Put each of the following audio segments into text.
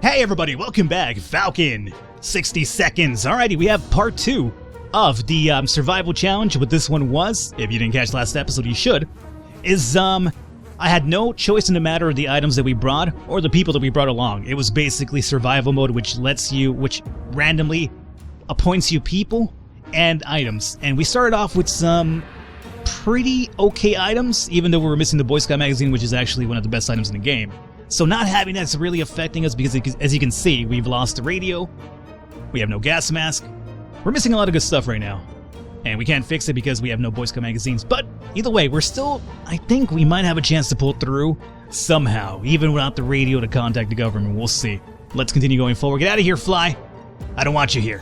Hey everybody, welcome back, Falcon. 60 seconds. Alrighty, we have part 2 of the survival challenge. What this one was, if you didn't catch last episode, you should, is I had no choice in the matter of the items that we brought or the people that we brought along. It was basically survival mode, which randomly appoints you people and items. And we started off with some pretty okay items, even though we were missing the Boy Scout magazine, which is actually one of the best items in the game. So not having that's really affecting us because, as you can see, we've lost the radio, we have no gas mask, we're missing a lot of good stuff right now. And we can't fix it because we have no Boy Scout magazines. But either way, we're still, I think we might have a chance to pull through somehow, even without the radio to contact the government. We'll see. Let's continue going forward. Get out of here, Fly. I don't want you here.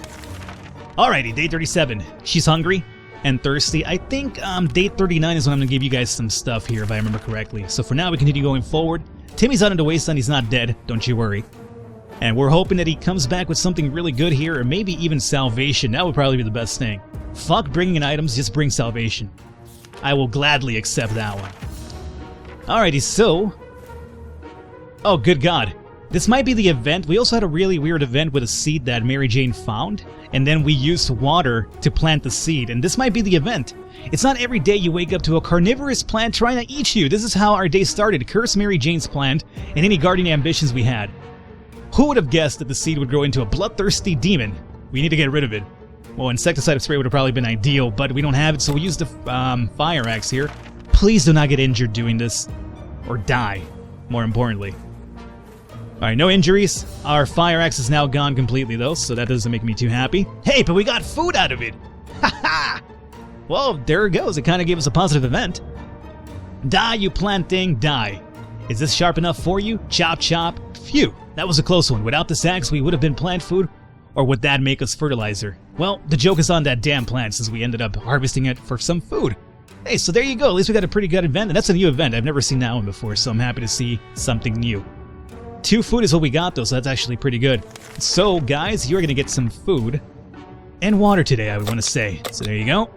Alrighty, day 37. She's hungry and thirsty. I think day 39 is when I'm going to give you guys some stuff here, if I remember correctly. So for now, we continue going forward. Timmy's out of the wasteland. He's not dead. Don't you worry. And we're hoping that he comes back with something really good here, or maybe even salvation. That would probably be the best thing. Fuck bringing in items, just bring salvation. I will gladly accept that one. Alrighty, so... Oh, good God. This might be the event. We also had a really weird event with a seed that Mary Jane found, and then we used water to plant the seed, and this might be the event. It's not every day you wake up to a carnivorous plant trying to eat you. This is how our day started. Curse Mary Jane's plant and any guardian ambitions we had. Who would have guessed that the seed would grow into a bloodthirsty demon? We need to get rid of it. Well, insecticide spray would have probably been ideal, but we don't have it, so we use the fire axe here. Please do not get injured doing this. Or die, more importantly. Alright, no injuries. Our fire axe is now gone completely, though, so that doesn't make me too happy. Hey, but we got food out of it! Ha-ha! Well, there it goes. It kind of gave us a positive event. Die, you plant thing, die. Is this sharp enough for you? Chop, chop. Phew, that was a close one. Without this axe, we would have been plant food, or would that make us fertilizer? Well, the joke is on that damn plant, since we ended up harvesting it for some food. Hey, so there you go. At least we got a pretty good event, and that's a new event. I've never seen that one before, so I'm happy to see something new. 2 food is what we got, though, so that's actually pretty good. So, guys, you're going to get some food and water today, I would want to say. So there you go.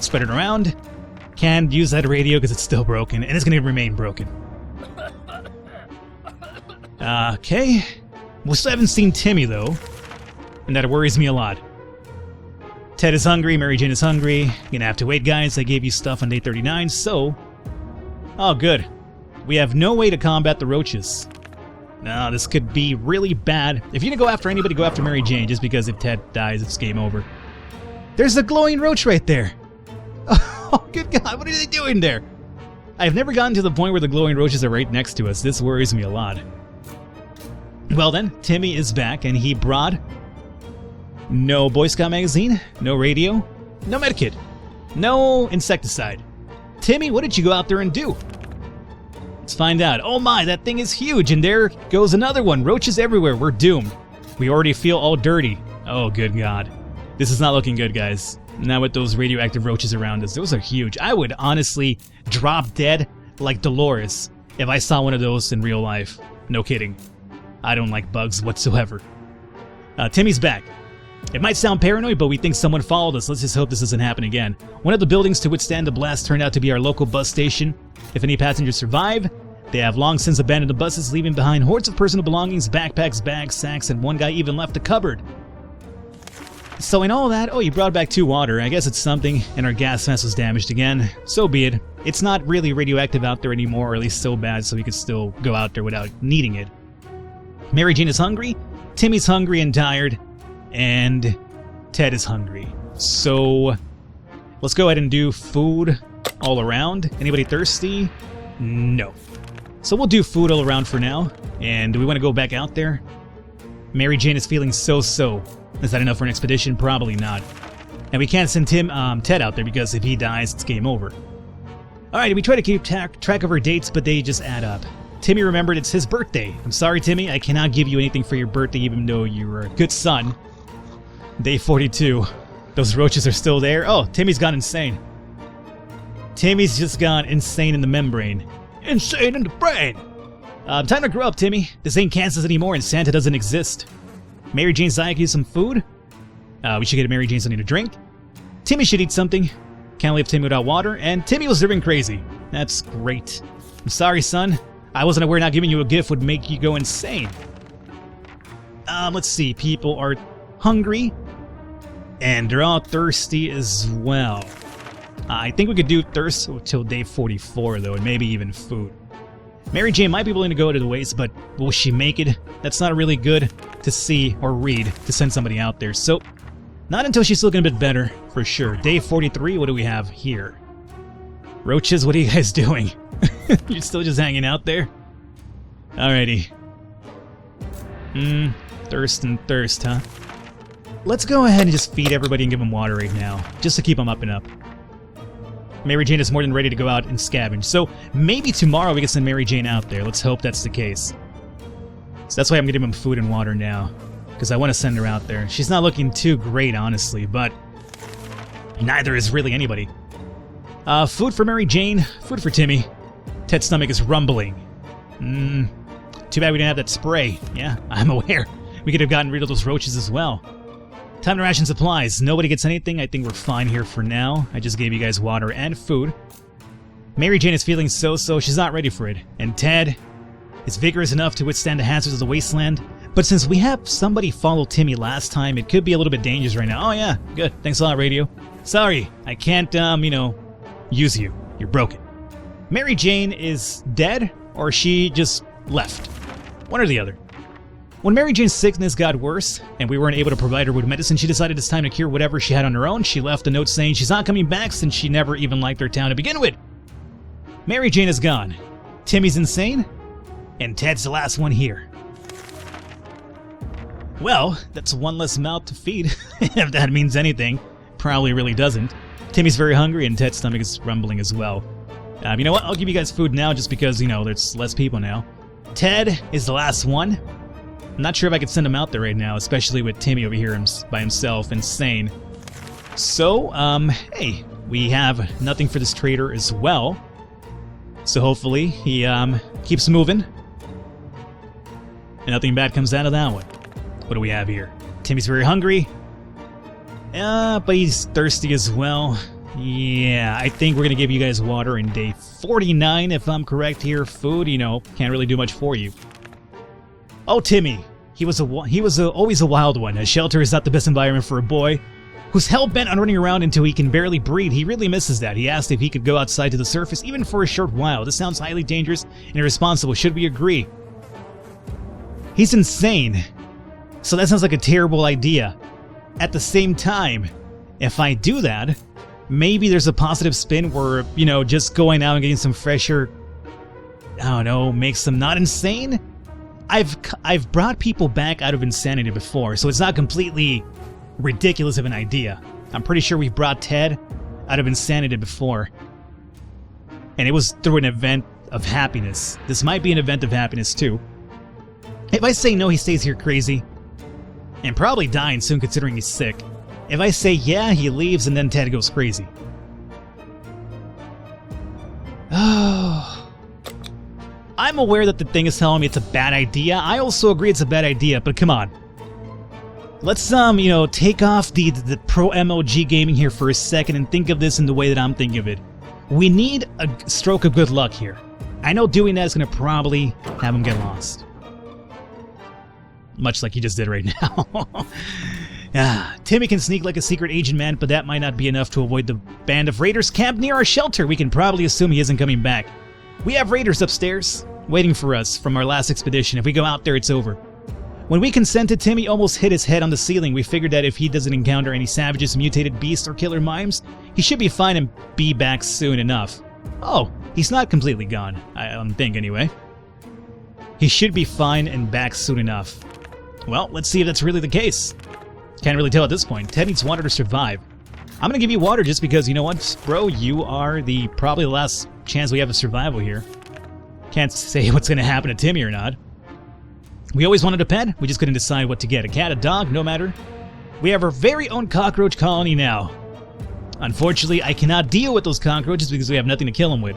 Spread it around. Can't use that radio because it's still broken, and it's going to remain broken. Okay. We still haven't seen Timmy, though, and that worries me a lot. Ted is hungry, Mary Jane is hungry. You're gonna have to wait, guys. I gave you stuff on day 39, so... Oh, good. We have no way to combat the roaches. No, this could be really bad. If you're gonna go after anybody, go after Mary Jane, just because if Ted dies, it's game over. There's a glowing roach right there! Oh, good God, what are they doing there? I've never gotten to the point where the glowing roaches are right next to us. This worries me a lot. Well then, Timmy is back, and he brought... No Boy Scout magazine, no radio, no medikit, no insecticide. Timmy, what did you go out there and do? Let's find out. Oh my, that thing is huge, and there goes another one. Roaches everywhere, we're doomed. We already feel all dirty. Oh, good God. This is not looking good, guys. Not with those radioactive roaches around us. Those are huge. I would honestly drop dead like Dolores if I saw one of those in real life. No kidding. I don't like bugs whatsoever. Timmy's back. It might sound paranoid, but we think someone followed us. Let's just hope this doesn't happen again. One of the buildings to withstand the blast turned out to be our local bus station. If any passengers survive, they have long since abandoned the buses, leaving behind hordes of personal belongings, backpacks, bags, sacks, and one guy even left a cupboard. So in all that, oh, you brought back 2 water. I guess it's something, and our gas mask was damaged again. So be it. It's not really radioactive out there anymore, or at least so bad, so we could still go out there without needing it. Mary Jane is hungry, Timmy's hungry and tired, and Ted is hungry. So let's go ahead and do food all around. Anybody thirsty? No. So we'll do food all around for now. And do we want to go back out there? Mary Jane is feeling so-so. Is that enough for an expedition? Probably not. And we can't send Ted out there because if he dies, it's game over. Alright, we try to keep track of our dates, but they just add up. Timmy remembered it's his birthday. I'm sorry, Timmy. I cannot give you anything for your birthday, even though you're a good son. Day 42. Those roaches are still there. Oh, Timmy's gone insane. Timmy's just gone insane in the membrane. Insane in the brain! Time to grow up, Timmy. This ain't Kansas anymore and Santa doesn't exist. Mary Jane's dying to use some food. We should get Mary Jane something to drink. Timmy should eat something. Can't leave Timmy without water. And Timmy was living crazy. That's great. I'm sorry, son. I wasn't aware not giving you a gift would make you go insane. Let's see. People are hungry, and they're all thirsty as well. I think we could do thirst until day 44, though, and maybe even food. Mary Jane might be willing to go to the waste, but will she make it? That's not really good to see or read to send somebody out there. So, not until she's looking a bit better, for sure. Day 43, what do we have here? Roaches, what are you guys doing? You're still just hanging out there? Alrighty. Thirst and thirst, huh? Let's go ahead and just feed everybody and give them water right now, just to keep them up and up. Mary Jane is more than ready to go out and scavenge, so maybe tomorrow we can send Mary Jane out there. Let's hope that's the case. So that's why I'm giving them food and water now, because I want to send her out there. She's not looking too great, honestly, but neither is really anybody. Food for Mary Jane, food for Timmy. Ted's stomach is rumbling. Too bad we didn't have that spray. Yeah, I'm aware. We could have gotten rid of those roaches as well. Time to ration supplies. Nobody gets anything. I think we're fine here for now. I just gave you guys water and food. Mary Jane is feeling so-so. She's not ready for it. And Ted is vigorous enough to withstand the hazards of the wasteland. But since we have somebody follow Timmy last time, it could be a little bit dangerous right now. Oh yeah, good. Thanks a lot, radio. Sorry, I can't, use you. You're broken. Mary Jane is dead, or she just left. One or the other. When Mary Jane's sickness got worse, and we weren't able to provide her with medicine, she decided it's time to cure whatever she had on her own. She left a note saying she's not coming back since she never even liked her town to begin with. Mary Jane is gone. Timmy's insane, and Ted's the last one here. Well, that's one less mouth to feed, if that means anything. Probably really doesn't. Timmy's very hungry, and Ted's stomach is rumbling as well. You know what? I'll give you guys food now just because, there's less people now. Ted is the last one. I'm not sure if I could send him out there right now, especially with Timmy over here by himself, insane. So, hey, we have nothing for this trader as well. So hopefully he keeps moving. And nothing bad comes out of that one. What do we have here? Timmy's very hungry. But he's thirsty as well. Yeah, I think we're going to give you guys water in day 49, if I'm correct here. Food, can't really do much for you. Oh, Timmy. He was always a wild one. A shelter is not the best environment for a boy who's hell-bent on running around until he can barely breathe. He really misses that. He asked if he could go outside to the surface, even for a short while. This sounds highly dangerous and irresponsible. Should we agree? He's insane. So that sounds like a terrible idea. At the same time, if I do that, maybe there's a positive spin where, just going out and getting some fresh air, I don't know, makes them not insane? I've brought people back out of insanity before, so it's not completely ridiculous of an idea. I'm pretty sure we've brought Ted out of insanity before. And it was through an event of happiness. This might be an event of happiness too. If I say no, he stays here crazy. And probably dying soon considering he's sick. If I say yeah, he leaves and then Ted goes crazy. Oh. I'm aware that the thing is telling me it's a bad idea. I also agree it's a bad idea, but come on. Let's, take off the pro MLG gaming here for a second and think of this in the way that I'm thinking of it. We need a stroke of good luck here. I know doing that is going to probably have him get lost. Much like he just did right now. Timmy can sneak like a secret agent, man, but that might not be enough to avoid the band of raiders camped near our shelter. We can probably assume he isn't coming back. We have raiders upstairs, waiting for us from our last expedition. If we go out there, it's over. When we consented, Timmy almost hit his head on the ceiling. We figured that if he doesn't encounter any savages, mutated beasts, or killer mimes, he should be fine and be back soon enough. Oh, he's not completely gone, I don't think anyway. He should be fine and back soon enough. Well, let's see if that's really the case. Can't really tell at this point. Ted needs water to survive. I'm gonna give you water just because, you know what, bro, you are probably the last chance we have of survival here. Can't say what's gonna happen to Timmy or not. We always wanted a pet, we just couldn't decide what to get. A cat, a dog, no matter. We have our very own cockroach colony now. Unfortunately, I cannot deal with those cockroaches because we have nothing to kill them with.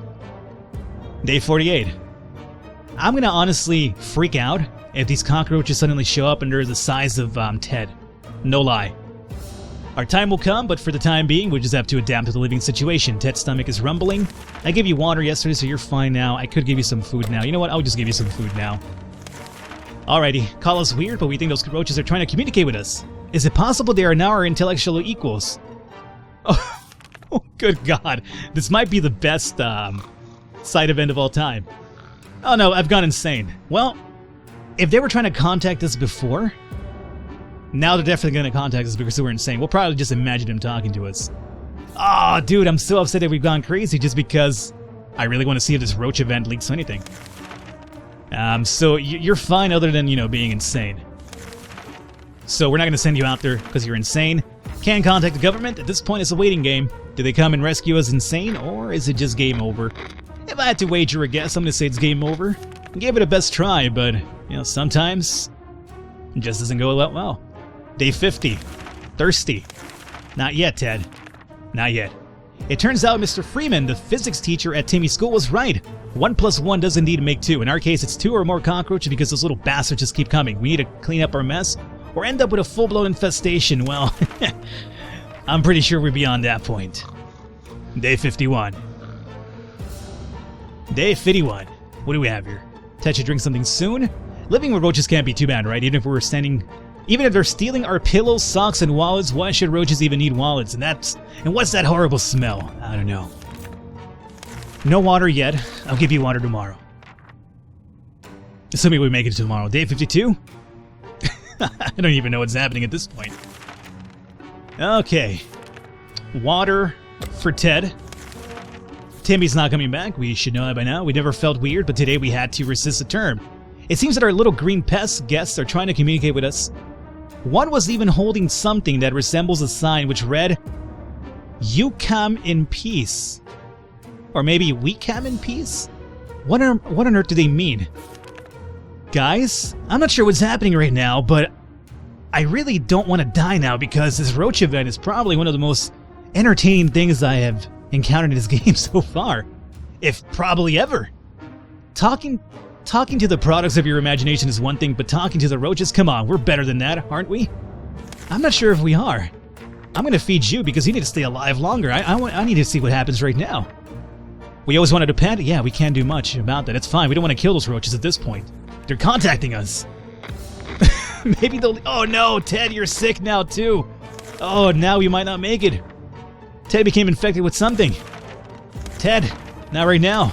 Day 48. I'm gonna honestly freak out if these cockroaches suddenly show up and they're the size of Ted. No lie. Our time will come, but for the time being, we just have to adapt to the living situation. Ted's stomach is rumbling. I gave you water yesterday, so you're fine now. I could give you some food now. You know what? I'll just give you some food now. Alrighty, call us weird, but we think those roaches are trying to communicate with us. Is it possible they are now our intellectual equals? Oh, good God. This might be the best side event of all time. Oh no, I've gone insane. Well, if they were trying to contact us before, now they're definitely going to contact us because we're insane. We'll probably just imagine them talking to us. Oh, dude, I'm so upset that we've gone crazy just because I really want to see if this roach event leads to anything. So you're fine other than, being insane. So we're not going to send you out there because you're insane. Can't contact the government. At this point, it's a waiting game. Do they come and rescue us insane, or is it just game over? If I had to wager a guess, I'm going to say it's game over. I gave it a best try, but, sometimes it just doesn't go that well. Day 50. Thirsty. Not yet, Ted. Not yet. It turns out Mr. Freeman, the physics teacher at Timmy's school, was right. 1 + 1 does indeed make 2. In our case, it's 2 or more cockroaches because those little bastards just keep coming. We need to clean up our mess or end up with a full-blown infestation. Well, I'm pretty sure we're beyond that point. Day 51. Day 51. What do we have here? Ted should drink something soon. Living with roaches can't be too bad, right? Even if they're stealing our pillows, socks, and wallets, why should roaches even need wallets? And what's that horrible smell? I don't know. No water yet. I'll give you water tomorrow. Assuming we make it tomorrow. Day 52? I don't even know what's happening at this point. Okay. Water for Ted. Timmy's not coming back. We should know that by now. We never felt weird, but today we had to resist the term. It seems that our little green pest guests are trying to communicate with us. One was even holding something that resembles a sign which read, "You come in peace." Or maybe "We come in peace"? What on earth do they mean? Guys, I'm not sure what's happening right now, but I really don't want to die now because this roach event is probably one of the most entertaining things I have encountered in this game so far. If probably ever. Talking to the products of your imagination is one thing, but talking to the roaches, come on, we're better than that, aren't we? I'm not sure if we are. I'm going to feed you because you need to stay alive longer. I need to see what happens right now. We always wanted a pet? Yeah, we can't do much about that. It's fine. We don't want to kill those roaches at this point. They're contacting us. Maybe they'll... Oh no, Ted, you're sick now too. Oh, now we might not make it. Ted became infected with something. Ted, not right now.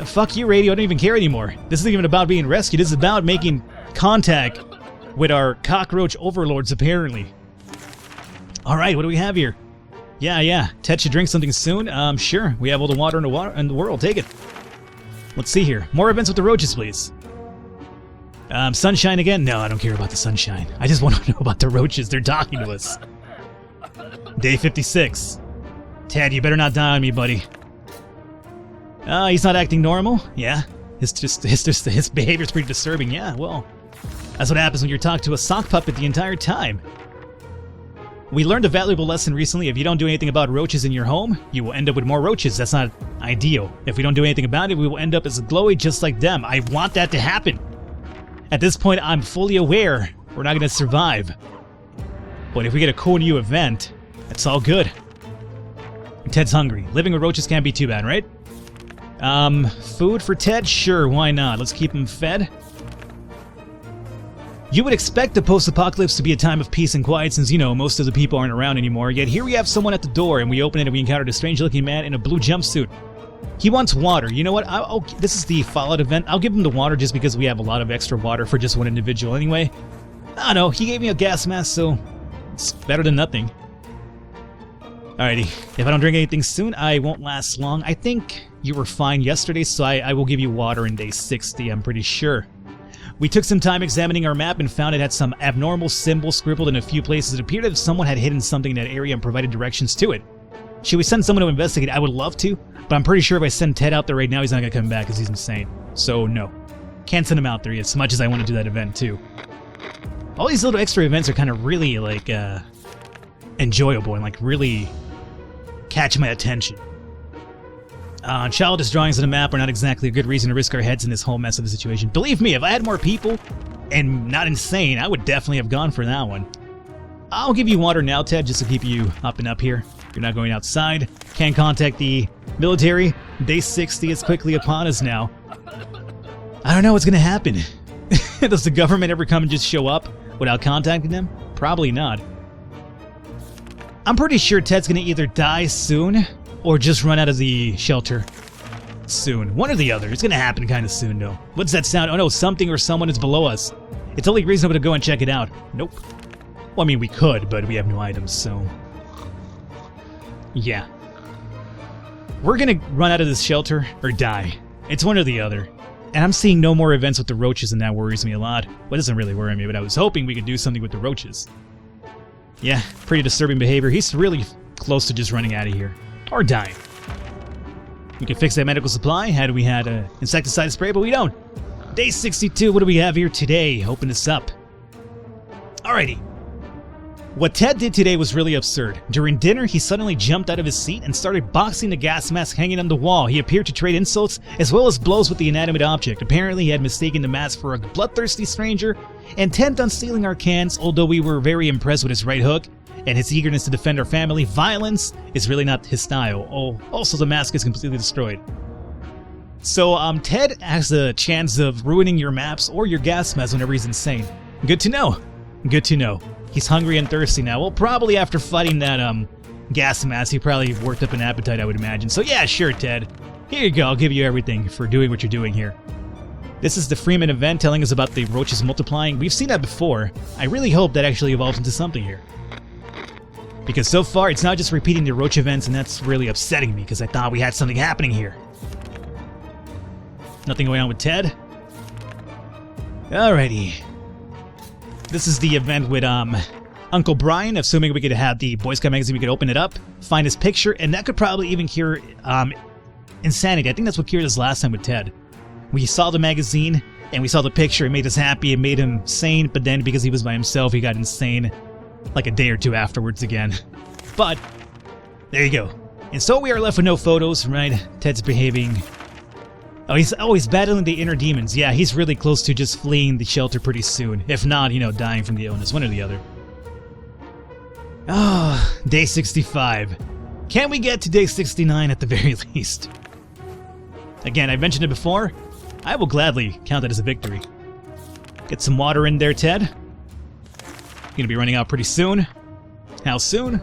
Fuck you, radio. I don't even care anymore. This isn't even about being rescued. This is about making contact with our cockroach overlords, apparently. Alright, what do we have here? Yeah. Ted should drink something soon. Sure. We have all the water in the world. Take it. Let's see here. More events with the roaches, please. Sunshine again? No, I don't care about the sunshine. I just want to know about the roaches. They're talking to us. Day 56. Ted, you better not die on me, buddy. He's not acting normal? Yeah. His behavior's pretty disturbing. Yeah, well, that's what happens when you're talking to a sock puppet the entire time. We learned a valuable lesson recently. If you don't do anything about roaches in your home, you will end up with more roaches. That's not ideal. If we don't do anything about it, we will end up as glowy just like them. I want that to happen. At this point, I'm fully aware we're not going to survive. But if we get a cool new event, it's all good. Ted's hungry. Living with roaches can't be too bad, right? Food for Ted? Sure, why not? Let's keep him fed. You would expect the post-apocalypse to be a time of peace and quiet since, most of the people aren't around anymore, yet here we have someone at the door and we open it and we encountered a strange-looking man in a blue jumpsuit. He wants water. You know what? This is the Fallout event. I'll give him the water just because we have a lot of extra water for just one individual anyway. I don't know. He gave me a gas mask, so it's better than nothing. Alrighty. If I don't drink anything soon, I won't last long. I think you were fine yesterday, so I will give you water in day 60, I'm pretty sure. We took some time examining our map and found it had some abnormal symbols scribbled in a few places. It appeared as if someone had hidden something in that area and provided directions to it. Should we send someone to investigate? I would love to, but I'm pretty sure if I send Ted out there right now, he's not going to come back because he's insane. So, no. Can't send him out there as much as I want to do that event, too. All these little extra events are kind of really, enjoyable and, really catch my attention. Childish drawings on the map are not exactly a good reason to risk our heads in this whole mess of the situation. Believe me, if I had more people and not insane, I would definitely have gone for that one. I'll give you water now, Ted, just to keep you up and up here. You're not going outside. Can't contact the military. Day 60 is quickly upon us now. I don't know what's going to happen. Does the government ever come and just show up without contacting them? Probably not. I'm pretty sure Ted's gonna either die soon or just run out of the shelter soon. One or the other. It's gonna happen kind of soon, though. What's that sound? Oh no, something or someone is below us. It's only reasonable to go and check it out. Nope. Well, I mean, we could, but we have no items, so... yeah. We're gonna run out of this shelter or die. It's one or the other. And I'm seeing no more events with the roaches, and that worries me a lot. Well, it doesn't really worry me, but I was hoping we could do something with the roaches. Yeah, pretty disturbing behavior. He's really close to just running out of here. Or dying. We can fix that medical supply had we had an insecticide spray, but we don't. Day 62, what do we have here today? Open this up. Alrighty. What Ted did today was really absurd. During dinner, he suddenly jumped out of his seat and started boxing the gas mask hanging on the wall. He appeared to trade insults as well as blows with the inanimate object. Apparently, he had mistaken the mask for a bloodthirsty stranger, intent on stealing our cans, although we were very impressed with his right hook and his eagerness to defend our family. Violence is really not his style. Oh, also, the mask is completely destroyed. So, Ted has a chance of ruining your maps or your gas mask whenever he's insane. Good to know. Good to know. He's hungry and thirsty now. Well, probably after fighting that, gas mask, he probably worked up an appetite, I would imagine. So yeah, sure, Ted. Here you go, I'll give you everything for doing what you're doing here. This is the Freeman event telling us about the roaches multiplying. We've seen that before. I really hope that actually evolves into something here. Because so far, it's not just repeating the roach events, and that's really upsetting me, because I thought we had something happening here. Nothing going on with Ted? Alrighty. This is the event with Uncle Brian, assuming we could have the Boy Scout magazine, we could open it up, find his picture, and that could probably even cure insanity. I think that's what cured us last time with Ted. We saw the magazine, and we saw the picture, it made us happy, it made him sane, but then because he was by himself, he got insane like a day or two afterwards again. But, there you go. And so we are left with no photos, right? Ted's behaving... Oh, he's battling the inner demons. Yeah, he's really close to just fleeing the shelter pretty soon. If not, you know, dying from the illness. One or the other. Ah, day 65. Can we get to day 69 at the very least? Again, I mentioned it before. I will gladly count that as a victory. Get some water in there, Ted. You're gonna be running out pretty soon. How soon?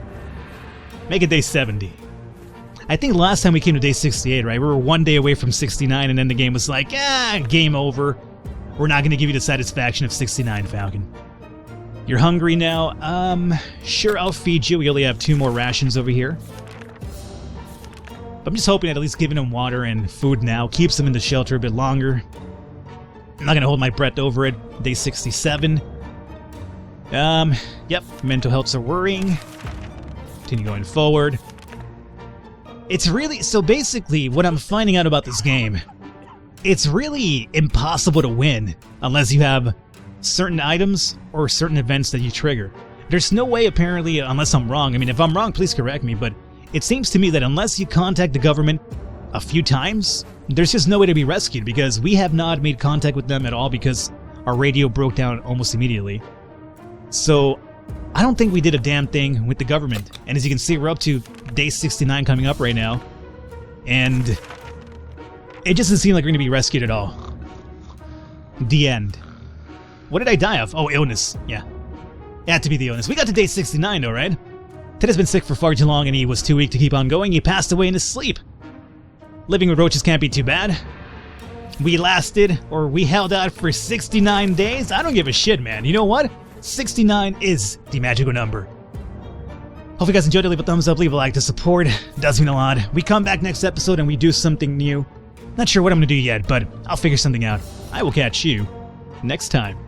Make it day 70. I think last time we came to day 68, right? We were one day away from 69, and then the game was like, game over. We're not going to give you the satisfaction of 69, Falcon. You're hungry now? Sure, I'll feed you. We only have 2 more rations over here. But I'm just hoping that at least giving him water and food now keeps him in the shelter a bit longer. I'm not going to hold my breath over it. Day 67. Yep, mental health's a worrying. Continue going forward. It's really, so basically, what I'm finding out about this game, it's really impossible to win unless you have certain items or certain events that you trigger. There's no way, apparently, unless I'm wrong. I mean, if I'm wrong, please correct me, but it seems to me that unless you contact the government a few times, there's just no way to be rescued, because we have not made contact with them at all because our radio broke down almost immediately. So, I don't think we did a damn thing with the government. And as you can see, we're up to day 69 coming up right now. And it just doesn't seem like we're going to be rescued at all. The end. What did I die of? Oh, illness. Yeah. It had to be the illness. We got to day 69 though, right? Ted has been sick for far too long and he was too weak to keep on going. He passed away in his sleep. Living with roaches can't be too bad. We lasted, or we held out for 69 days. I don't give a shit, man. You know what? 69 is the magical number. Hope you guys enjoyed it. Leave a thumbs up, leave a like to support. It does mean a lot. We come back next episode and we do something new. Not sure what I'm going to do yet, but I'll figure something out. I will catch you next time.